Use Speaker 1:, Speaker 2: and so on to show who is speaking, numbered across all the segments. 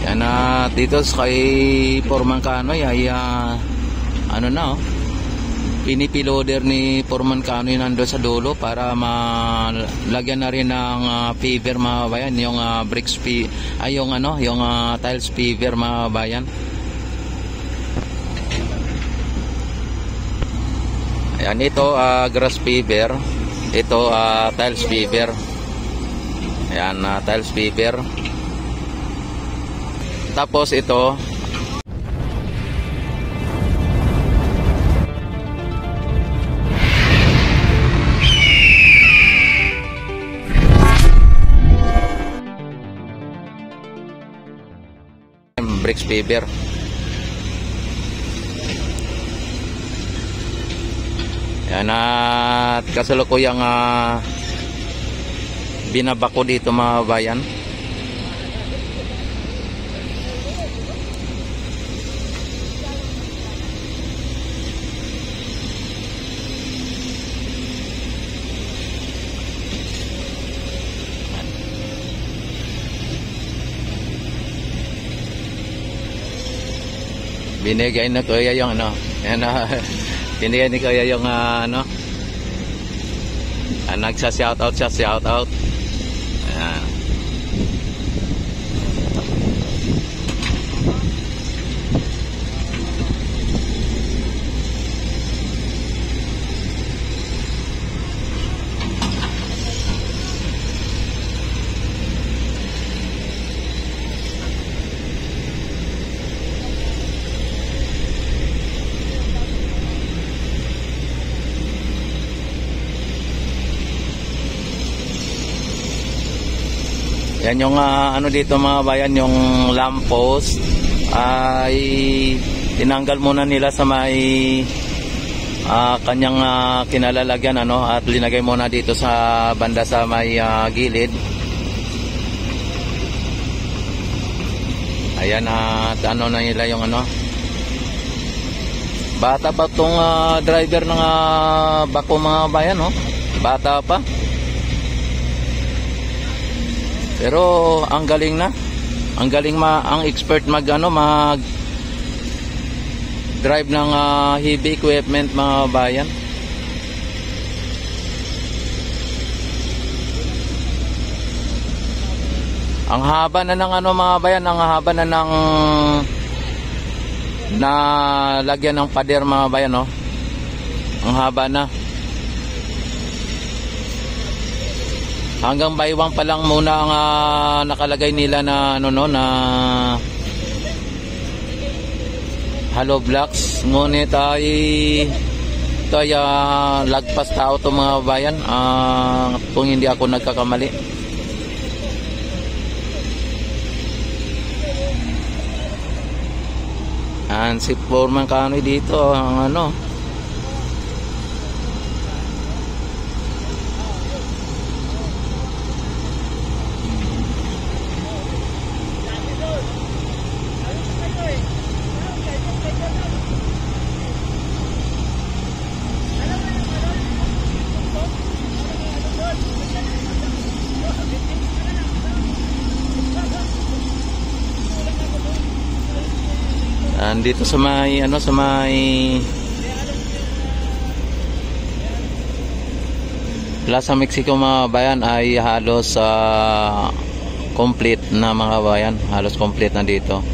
Speaker 1: Yan na dito kay Foreman Kanoy ay ano na pinipiloader ni Foreman Kanoy nando sa dulo para malagyan na rin ng paver mga bayan, yung bricks ay yung yung tiles paver mga bayan. Ayan, ito grass paver, ito tiles paver. Ayan, tiles paver. Tapos ito bricks paver. Yan at kasalukuyang binabako dito mga bayan. Binigay na kuya yung yan binigay ni kuya yung nagsa-shoutout siya, shoutout. Ayan. Yan yung dito mga bayan, yung lamppost ay tinanggal muna nila sa may kanyang kinalalagyan at linagay muna dito sa banda sa may gilid. Ayan at na nila yung bata pa tong driver ng bako mga bayan, bata pa. Pero ang galing na. Ang galing ang expert mag drive ng heavy equipment mga bayan. Ang haba na ng mga bayan, ang haba na ng lagyan ng pader mga bayan, Ang haba na. Hanggang baywang pa lang muna ang nakalagay nila na na hollow blocks. Ngunit ito ay lagpas tao to mga bayan, kung hindi ako nagkakamali. And si Foreman Kanoy dito ang dito sa may sa may Plaza Mexico mga bayan ay halos complete na mga bayan, halos complete na dito.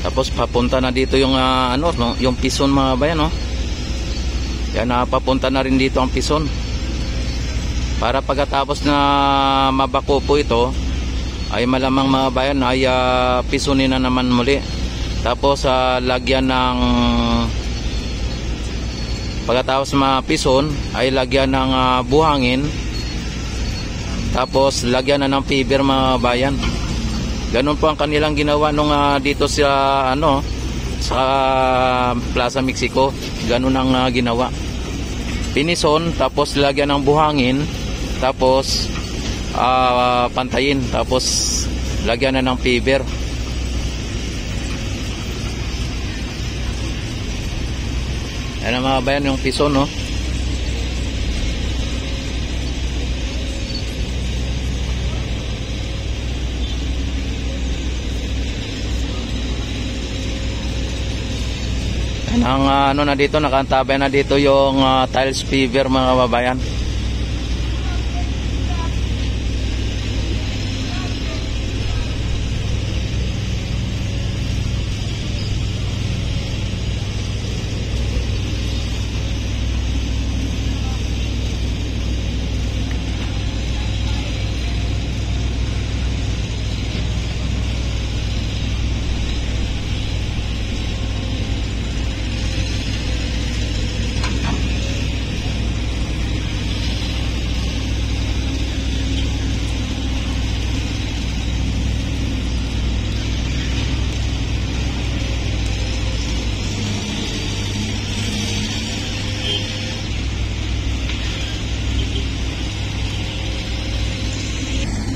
Speaker 1: Tapos papunta na dito yung yung pison mga bayan, Yan, papunta na rin dito ang pison. Para pagkatapos na mabako po ito, ay malamang mga bayan ay pisunin na naman muli. Tapos lagyan ng, pagkatapos mapison ay lagyan ng buhangin, tapos lagyan na ng fiber mga bayan. Ganun po ang kanilang ginawa nung dito sa sa Plaza Mexico. Ganun ang ginawa. Pinison, tapos lagyan ng buhangin, tapos pantayin, tapos lagyan na ng fiber. Yan ang mga bayan, yung piso, no? Yan ang na dito, nakantabay na dito yung tiles fiber mga kababayan.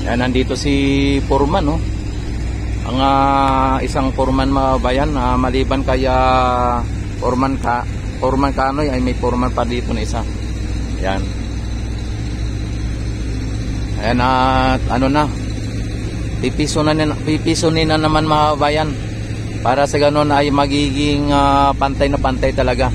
Speaker 1: Yan, nandito si Foreman, no? Ang isang Foreman mga bayan, maliban kaya Foreman Kanoy ay may Foreman pa dito na isa. Yan. Ayan, pipisonin na naman mga bayan, para sa ganun ay magiging pantay na pantay talaga.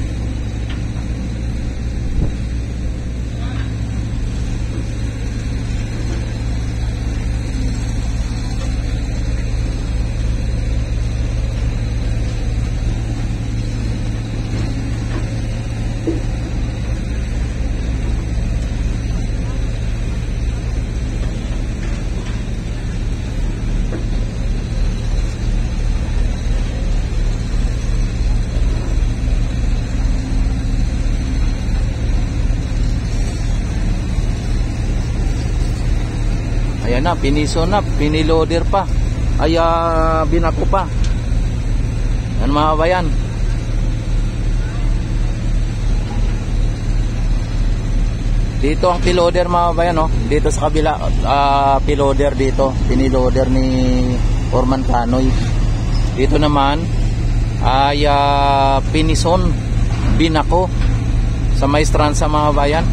Speaker 1: Ayan na, piniso na, piniloader pa, ay binako pa. Yan mga bayan. Dito ang piloader mga bayan, no? Dito sa kabila, piloader dito, piniloader ni Foreman Kanoy. Dito naman ay pinison, binako sa Maestranza mga bayan.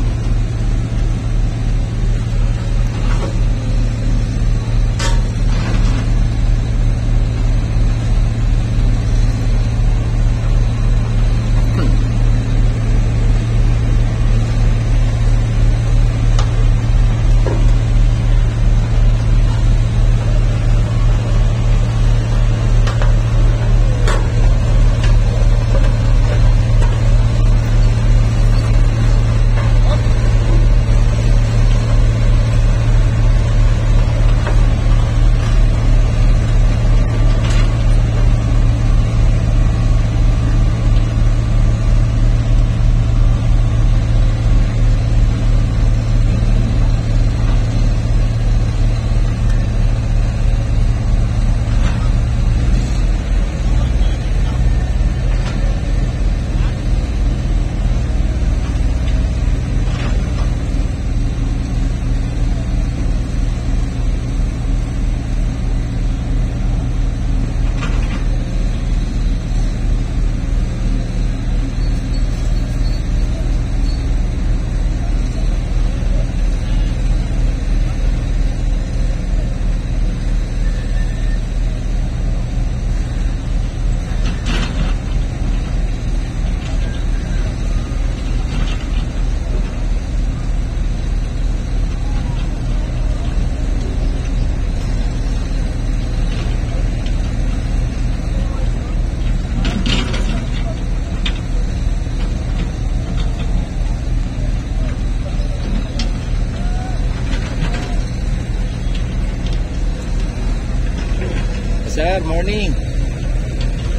Speaker 1: sir. Morning.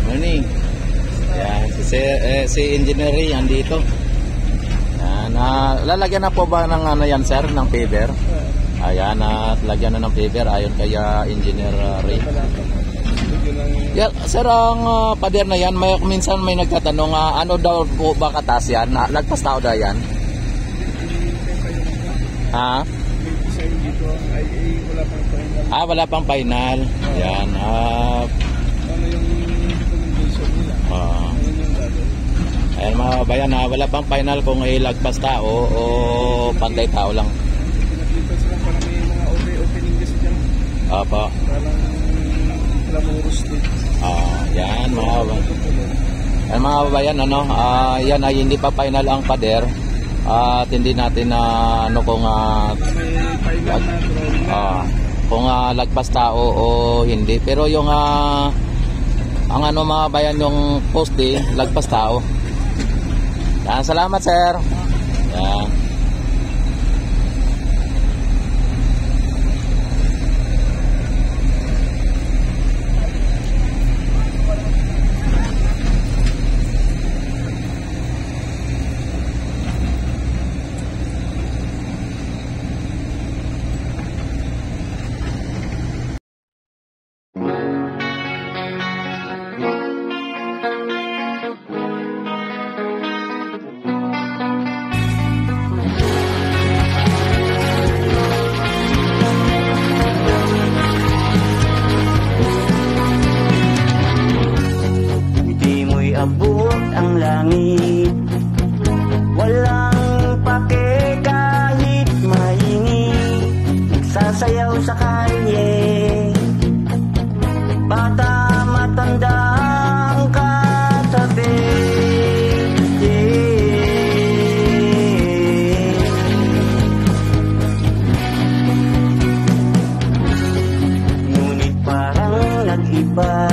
Speaker 1: Morning. Yan, si Engineer Ray andito. Yan, lalagyan na po ba ng ano yan, sir, ng paver? Ayan, at lagyan na ng paver ayon kay Engineer Ray. Yeah, sir, ang pader na yan, minsan may nagtatanong, ano daw po ba katas yan? Lagpas tao daw yan? Ha? Wala pang final. Yan.
Speaker 2: Ano yung recommendation nila?
Speaker 1: Ayan mga kabayan, wala pang final kung ilagpas tao o pantay tao lang.
Speaker 2: Pinakita sila parang may mga opening list dyan.
Speaker 1: Opo.
Speaker 2: Parang glamorous din.
Speaker 1: Yan mga kabayan. Ayan mga kabayan, ano, yan ay hindi pa final ang pader. At hindi natin ano kung
Speaker 2: May final na drawing.
Speaker 1: Kung lagpas tao o hindi, pero yung ang ano mga bayan, yung poste lagpas tao. Yan, salamat sir. Yan.
Speaker 3: Abot ang langit, walang pake kahit mainit, nagsasayaw sa kalye, bata matanda ang katabi. Ngunit parang nag-iba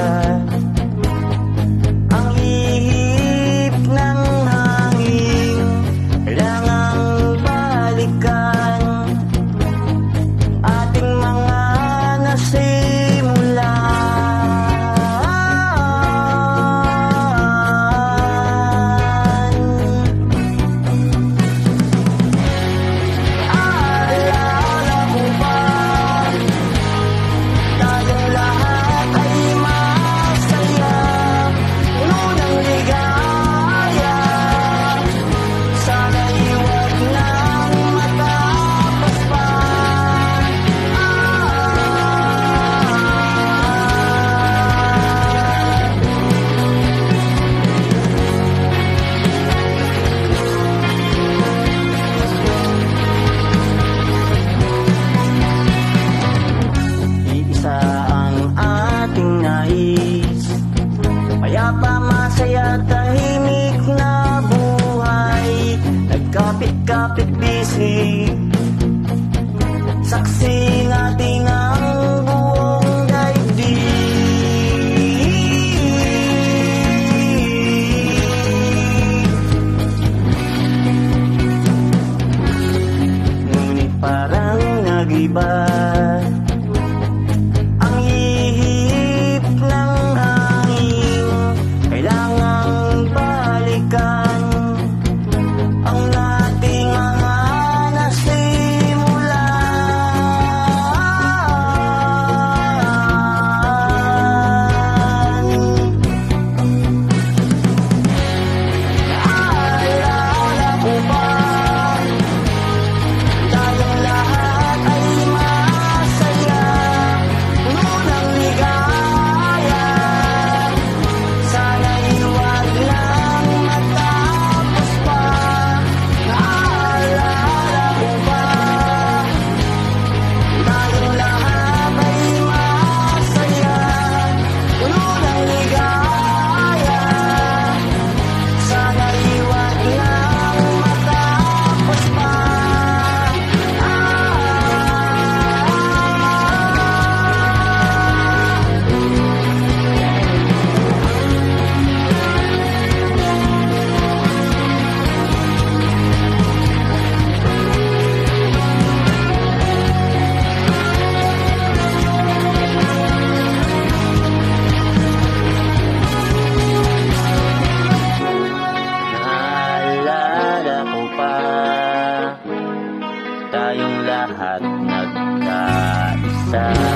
Speaker 3: sa